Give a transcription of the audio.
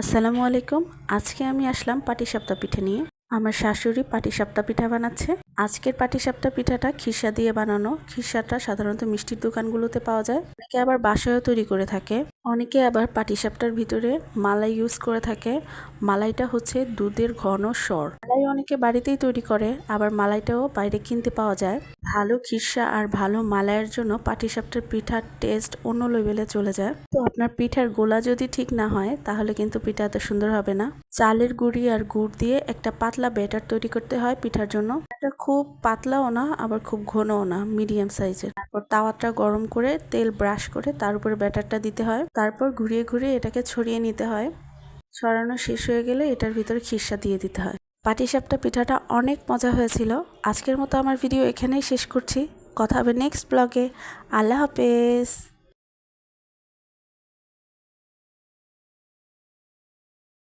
আসসালামু আলাইকুম। আজকে আমি আসলাম পাটিসাপটা পিঠা নিয়ে। আমার শাশুড়ি পাটিসাপটা পিঠা বানাচ্ছে। আজকের পাটিসাপটা পিঠাটা খিরসা দিয়ে বানানো। খিরসাটা সাধারণত মিষ্টির দোকানগুলোতে পাওয়া যায়। অনেকে আবার বাসায়ও তৈরি করে থাকে। অনেকে আবার পাটিসাপটার ভিতরে মালাই ইউজ করে থাকে। মালাইটা হচ্ছে দুধের ঘন সর। মালাই অনেকে বাড়িতেই তৈরি করে, আবার মালাইটাও বাইরে কিনতে পাওয়া যায়। ভালো খিরসা আর ভালো মালাইয়ের জন্য পাটিসাপটার পিঠার টেস্ট অন্য লেভেলে চলে যায়। তো আপনার পিঠার গোলা যদি ঠিক না হয় তাহলে কিন্তু পিঠা এত সুন্দর হবে না। চালের গুঁড়ি আর গুড় দিয়ে একটা পাতলা ব্যাটার তৈরি করতে হয় পিঠার জন্য। এটা খুব পাতলাও না আবার খুব ঘনও না, মিডিয়াম সাইজের। তারপর তাওয়াটা গরম করে তেল ব্রাশ করে তার উপরে ব্যাটারটা দিতে হয়। তারপর ঘুরিয়ে ঘুরিয়ে এটাকে ছড়িয়ে নিতে হয়। ছড়ানো শেষ হয়ে গেলে এটার ভিতরে খিরসা দিয়ে দিতে হয়। পাটিসাপটা পিঠাটা অনেক মজা হয়েছিল। আজকের মতো আমার ভিডিও এখানেই শেষ করছি। কথা হবে নেক্সট ব্লগে। আল্লাহ হাফেজ।